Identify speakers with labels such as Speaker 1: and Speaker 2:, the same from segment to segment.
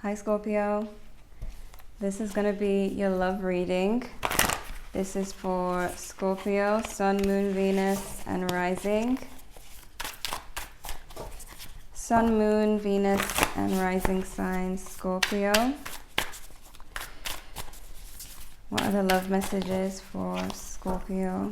Speaker 1: Hi Scorpio. This is going to be your love reading. This is for Scorpio, Sun, Moon, Venus, and Rising. Sun, Moon, Venus, and Rising signs, Scorpio. What are the love messages for Scorpio?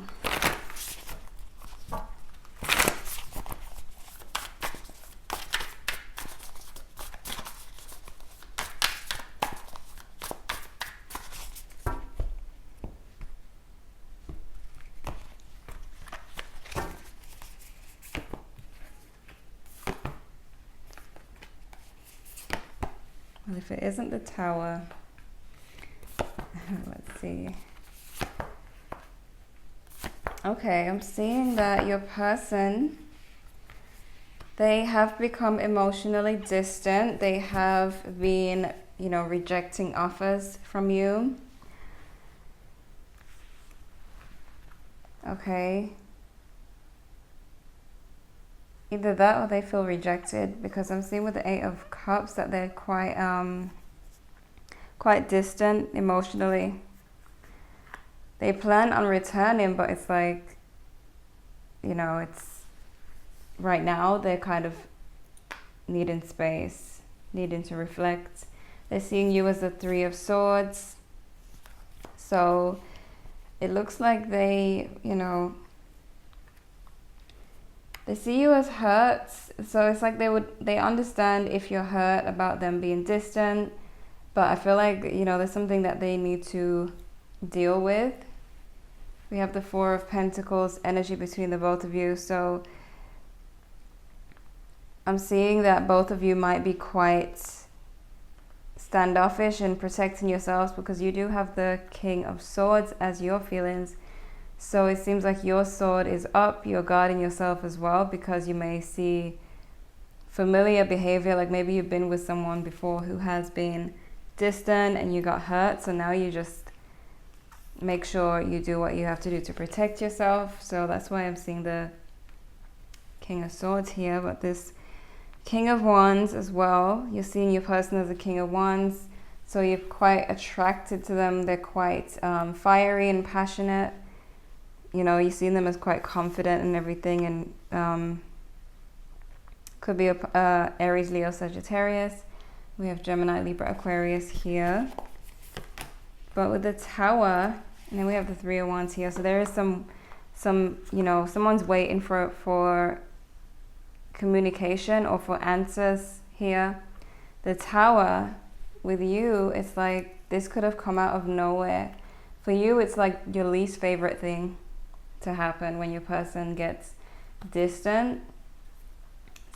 Speaker 1: Well, if it isn't the Tower, let's see. Okay, I'm seeing that your person, they have become emotionally distant. They have been, rejecting offers from you. Okay. Either that or they feel rejected, because I'm seeing with the Eight of Cups that they're quite distant emotionally. They plan on returning, but it's like, it's right now they're kind of needing space, needing to reflect. They're seeing you as the Three of Swords. So it looks like they, they see you as hurt. So it's like they understand if you're hurt about them being distant, but I feel like, there's something that they need to deal with. We have the Four of Pentacles energy between the both of you. So I'm seeing that both of you might be quite standoffish in protecting yourselves, because you do have the King of Swords as your feelings. So it seems like your sword is up. You're guarding yourself as well, because you may see familiar behavior. Like maybe you've been with someone before who has been distant and you got hurt. So now you just make sure you do what you have to do to protect yourself. So that's why I'm seeing the King of Swords here. But this King of Wands as well. You're seeing your person as a King of Wands. So you're quite attracted to them. They're quite fiery and passionate. You see them as quite confident and everything, and could be a Aries, Leo, Sagittarius. We have Gemini, Libra, Aquarius here. But with the Tower, and then we have the Three of Wands here. So there is some someone's waiting for communication or for answers here. The Tower with you, it's like this could have come out of nowhere. For you, it's like your least favorite thing to happen when your person gets distant.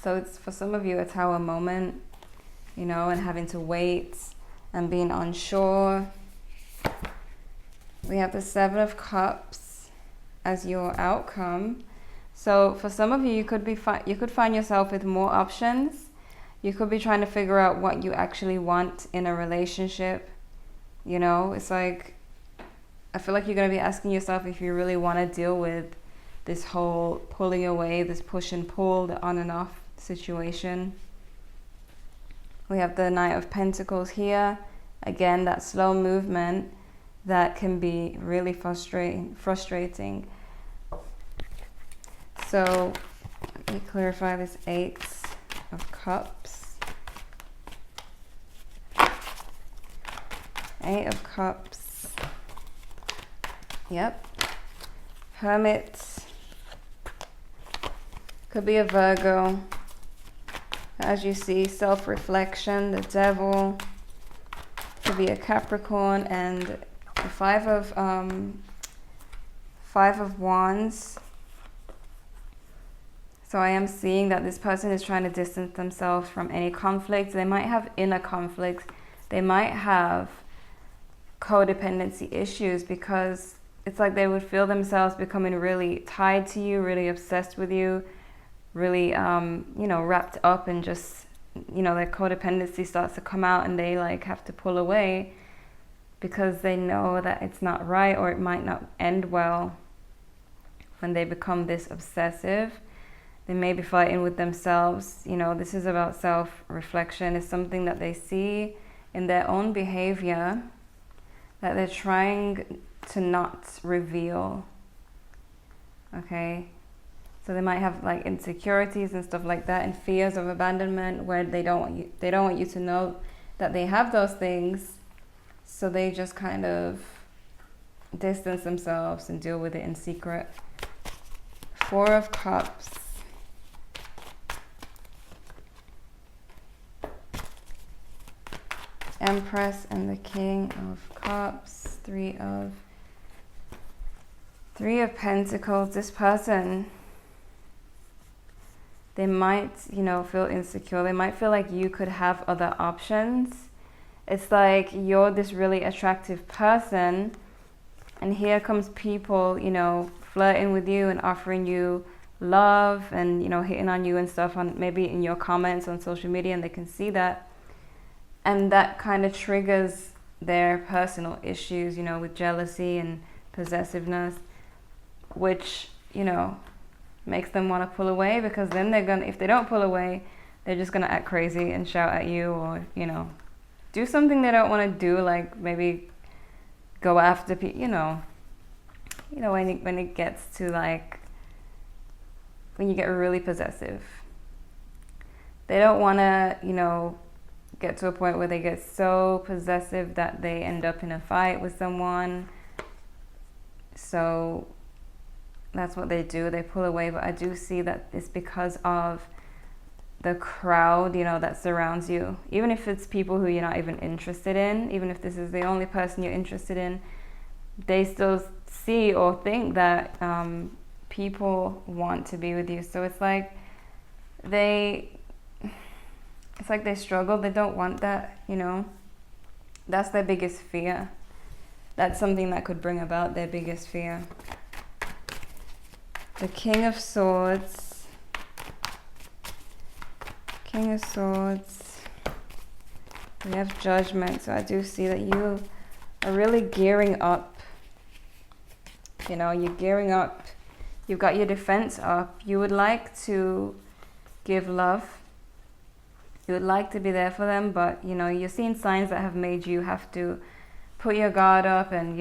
Speaker 1: So it's for some of you a Tower moment, and having to wait and being unsure. We have the Seven of Cups as your outcome. So for some of you, you could find yourself with more options. You could be trying to figure out what you actually want in a relationship. It's like, I feel like you're going to be asking yourself if you really want to deal with this whole pulling away, this push and pull, the on and off situation. We have the Knight of Pentacles here. Again, that slow movement that can be really frustrating. So let me clarify this Eight of Cups. Eight of Cups. Yep. Hermit. Could be a Virgo. As you see, self-reflection, the Devil. Could be a Capricorn, and the Five of Wands. So I am seeing that this person is trying to distance themselves from any conflict. They might have inner conflicts. They might have codependency issues, because it's like they would feel themselves becoming really tied to you, really obsessed with you, really, wrapped up, and just, their codependency starts to come out, and they have to pull away because they know that it's not right, or it might not end well when they become this obsessive. They may be fighting with themselves. This is about self-reflection. It's something that they see in their own behavior that they're trying to not reveal. Okay, so they might have like insecurities and stuff like that, and fears of abandonment, where they don't want you to know that they have those things, so they just kind of distance themselves and deal with it in secret. 4 of Cups. Empress and the King of Cups. 3 of Pentacles. This person, they might, feel insecure. They might feel like you could have other options. It's like you're this really attractive person, and here comes people, flirting with you and offering you love and, hitting on you and stuff on maybe in your comments on social media, and they can see that. And that kind of triggers their personal issues, with jealousy and possessiveness, which, makes them want to pull away, because then if they don't pull away, they're just going to act crazy and shout at you, or, do something they don't want to do, like maybe go after people, when it gets to like, when you get really possessive. They don't want to, get to a point where they get so possessive that they end up in a fight with someone. So that's what they do. They pull away. But I do see that it's because of the crowd, that surrounds you. Even if it's people who you're not even interested in, even if this is the only person you're interested in, they still see or think that people want to be with you. So it's like they struggle. They don't want that, That's their biggest fear. That's something that could bring about their biggest fear. The King of Swords. King of Swords. We have Judgment. So I do see that you are really gearing up. You're gearing up. You've got your defense up. You would like to give love. You would like to be there for them, but, you're seeing signs that have made you have to put your guard up and,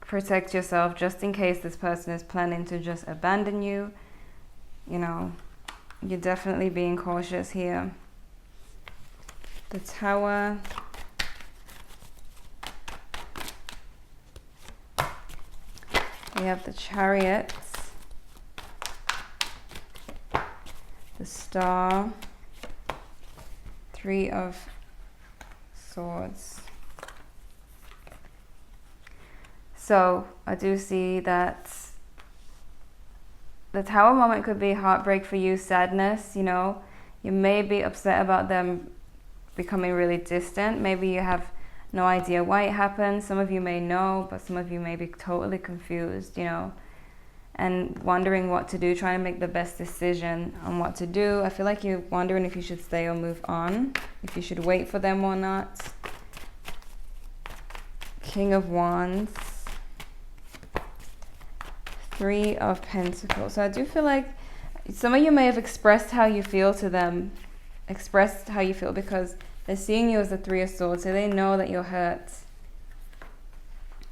Speaker 1: protect yourself just in case this person is planning to just abandon you. You're definitely being cautious here. The Tower. We have the Chariot. The Star. 3 of Swords. So I do see that the Tower moment could be heartbreak for you, sadness, You may be upset about them becoming really distant. Maybe you have no idea why it happened. Some of you may know, but some of you may be totally confused, and wondering what to do, trying to make the best decision on what to do. I feel like you're wondering if you should stay or move on, if you should wait for them or not. King of Wands. 3 of Pentacles. So I do feel like some of you may have expressed how you feel to them, because they're seeing you as the 3 of Swords, so they know that you're hurt.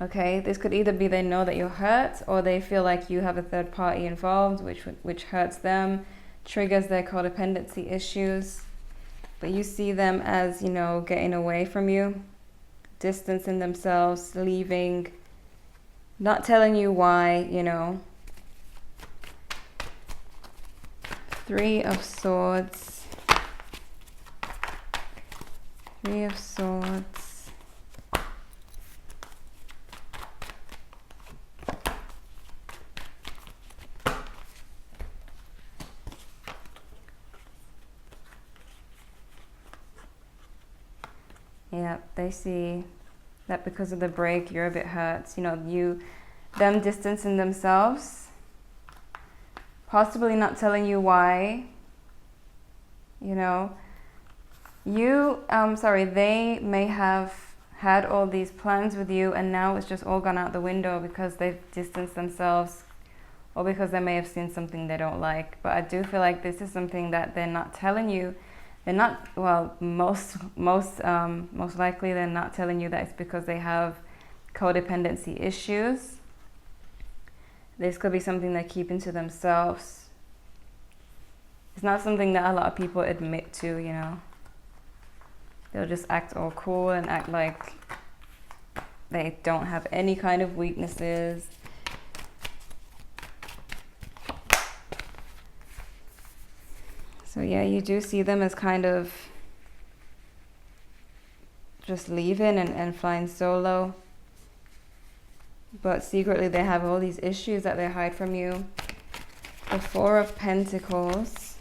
Speaker 1: Okay, this could either be they know that you're hurt, or they feel like you have a third party involved, which hurts them, triggers their codependency issues. But you see them as, getting away from you, distancing themselves, leaving, not telling you why, 3 of Swords. 3 of Swords. Yeah, they see that because of the break, you're a bit hurt. Them distancing themselves, possibly not telling you why. They may have had all these plans with you, and now it's just all gone out the window because they've distanced themselves, or because they may have seen something they don't like. But I do feel like this is something that they're not telling you, They're not, well, most likely they're not telling you that it's because they have codependency issues. This could be something they're keeping to themselves. It's not something that a lot of people admit to, you know. They'll just act all cool and act like they don't have any kind of weaknesses. So yeah, you do see them as kind of just leaving and flying solo. But secretly they have all these issues that they hide from you. The Four of Pentacles.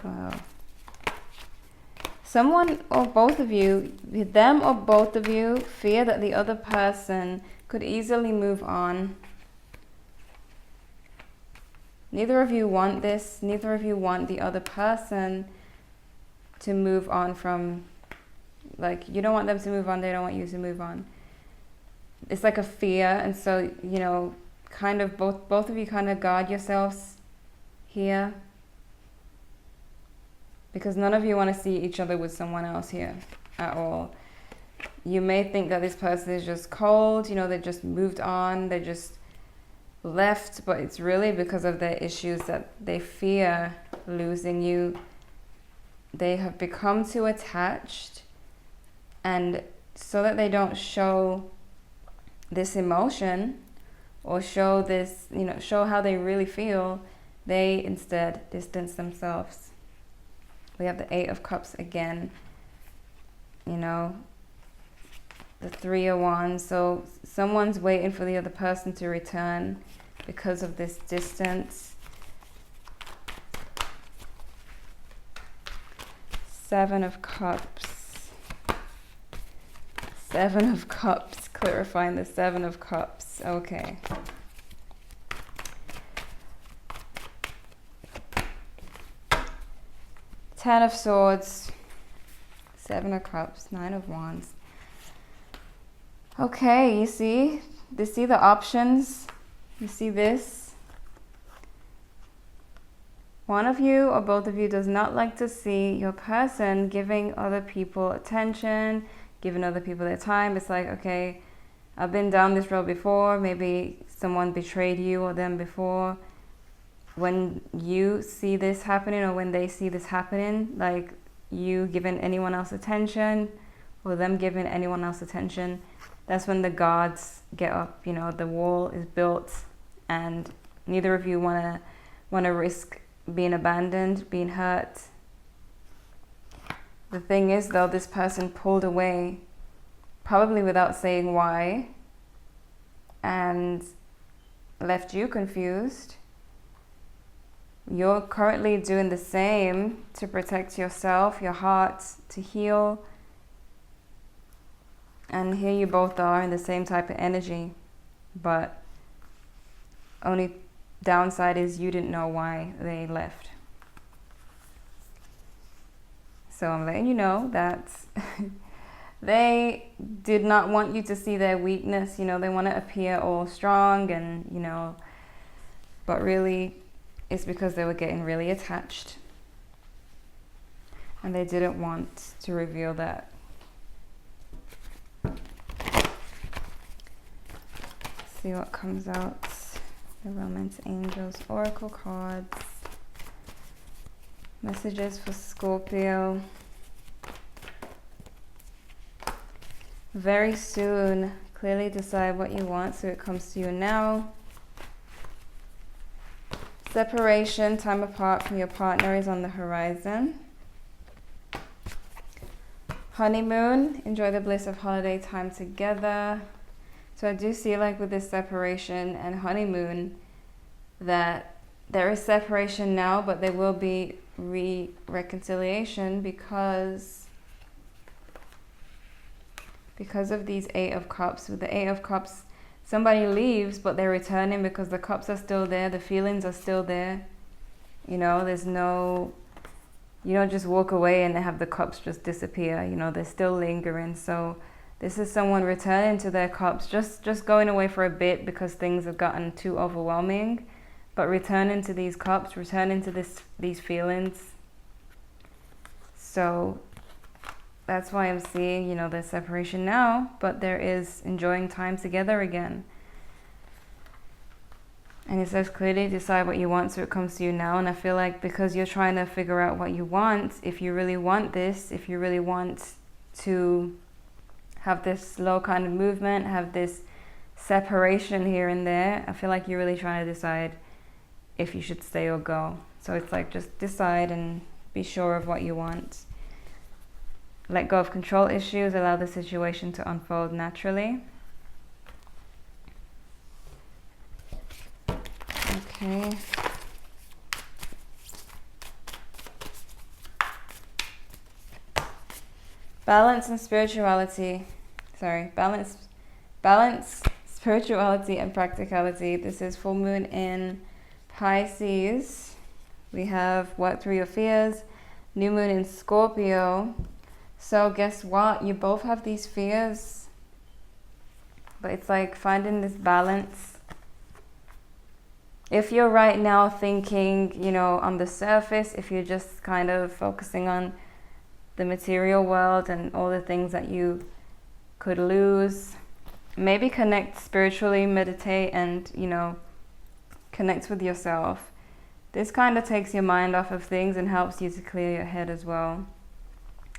Speaker 1: Wow. Someone or both of you, them or both of you, fear that the other person could easily move on. Neither of you want this. Neither of you want the other person to move on from, like, you don't want them to move on, they don't want you to move on. It's like a fear, and so, you know, kind of both of you kind of guard yourselves here. Because none of you want to see each other with someone else here at all. You may think that this person is just cold, you know, they just moved on, they just left, but it's really because of their issues that they fear losing you. They have become too attached, and so that they don't show this emotion or show this, you know, show how they really feel, they instead distance themselves. We have the Eight of Cups again, you know, the Three of Wands. So someone's waiting for the other person to return because of this distance. Seven of Cups. Seven of Cups, clarifying the Seven of Cups. Okay. Ten of Swords, Seven of Cups, Nine of Wands. Okay, you see the options? You see this? One of you or both of you does not like to see your person giving other people attention, giving other people their time. It's like, okay, I've been down this road before. Maybe someone betrayed you or them before. When you see this happening, or when they see this happening, like you giving anyone else attention or them giving anyone else attention, that's when the guards get up, you know, the wall is built, and neither of you want to risk being abandoned, being hurt. The thing is, though, this person pulled away, probably without saying why, and left you confused. You're currently doing the same to protect yourself, your heart, to heal. And here you both are in the same type of energy. But only downside is you didn't know why they left. So I'm letting you know that they did not want you to see their weakness. You know, they want to appear all strong and, you know, but really, it's because they were getting really attached and they didn't want to reveal that. See what comes out. The Romance Angels Oracle cards. Messages for Scorpio. Very soon, clearly decide what you want so it comes to you now. Separation, time apart from your partner is on the horizon. Honeymoon, enjoy the bliss of holiday time together. So I do see, like, with this separation and honeymoon, that there is separation now, but there will be reconciliation because of these Eight of Cups. With the Eight of Cups, somebody leaves, but they're returning because the cups are still there, the feelings are still there. You know, there's no, you don't just walk away and have the cups just disappear. You know, they're still lingering. So This is someone returning to their cups, just going away for a bit because things have gotten too overwhelming, but returning to these cups, returning to these feelings. So that's why I'm seeing, you know, there's separation now, but there is enjoying time together again. And it says clearly decide what you want so it comes to you now. And I feel like because you're trying to figure out what you want, if you really want this, if you really want to have this slow kind of movement, have this separation here and there, I feel like you're really trying to decide if you should stay or go. So it's like, just decide and be sure of what you want. Let go of control issues, allow the situation to unfold naturally. Okay. Balance and spirituality. Balance, spirituality and practicality. This is full moon in Pisces. We have work through your fears. New moon in Scorpio. So guess what? You both have these fears. But it's like finding this balance. If you're right now thinking, you know, on the surface, if you're just kind of focusing on the material world and all the things that you could lose, maybe connect spiritually, meditate, and, you know, connect with yourself. This kind of takes your mind off of things and helps you to clear your head as well,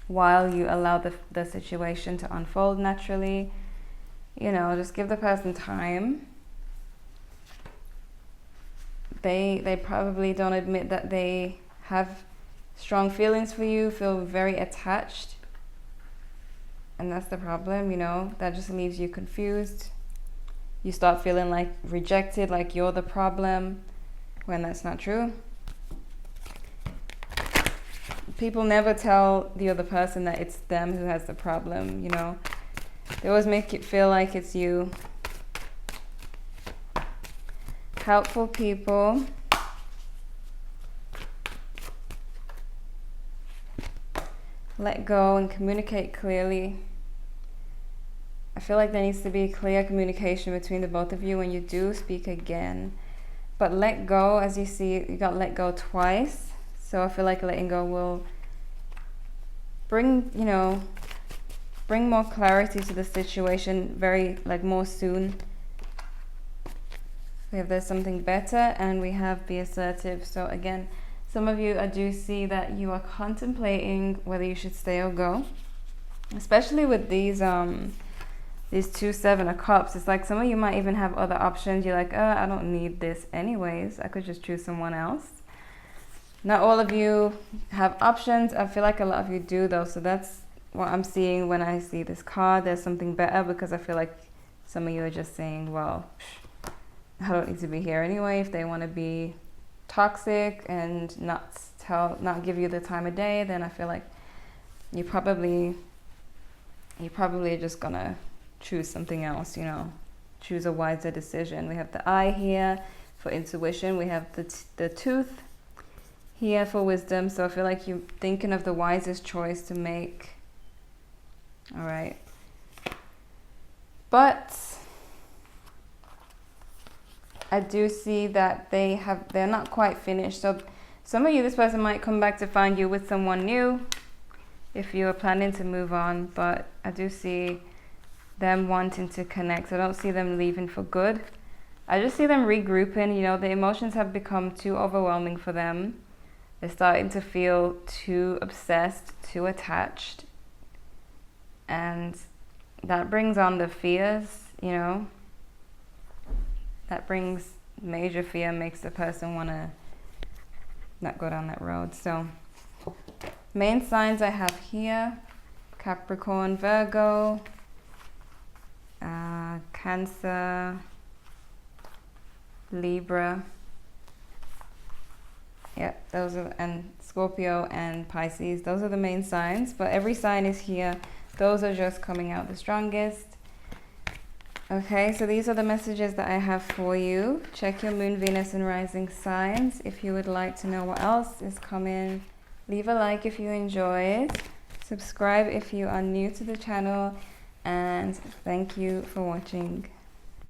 Speaker 1: while you allow the situation to unfold naturally. You know, just give the person time. They probably don't admit that they have strong feelings for you, feel very attached. And that's the problem, you know, that just leaves you confused. You start feeling like rejected, like you're the problem, when that's not true. People never tell the other person that it's them who has the problem, you know. They always make it feel like it's you. Helpful people. Let go and communicate clearly. I feel like there needs to be clear communication between the both of you when you do speak again. But let go, as you see, you got let go twice. So I feel like letting go will bring, you know, bring more clarity to the situation very, like, more soon. We have there's something better, and we have be assertive. So again, some of you, I do see that you are contemplating whether you should stay or go, especially with these 2 7 of Cups. It's like some of you might even have other options. You're like, I don't need this anyways. I could just choose someone else. Not all of you have options. I feel like a lot of you do, though. So that's what I'm seeing when I see this card. There's something better, because I feel like some of you are just saying, well, I don't need to be here anyway. If they want to be toxic and not give you the time of day, then I feel like you probably are just gonna choose something else, you know, choose a wiser decision. We have the eye here for intuition. We have the tooth here for wisdom. So I feel like you're thinking of the wisest choice to make. All right. But I do see that they're not quite finished. So some of you, this person might come back to find you with someone new if you are planning to move on. But I do see them wanting to connect. I don't see them leaving for good. I just see them regrouping. You know, the emotions have become too overwhelming for them. They're starting to feel too obsessed, too attached. And that brings on the fears, you know. That brings major fear, makes the person want to not go down that road. So main signs I have here: Capricorn, Virgo, Cancer, Libra. Yep, those are, and Scorpio and Pisces. Those are the main signs, but every sign is here. Those are just coming out the strongest. Okay, so these are the messages that I have for you. Check your moon, Venus, and rising signs. If you would like to know what else is coming, leave a like if you enjoyed. Subscribe if you are new to the channel. and thank you for watching.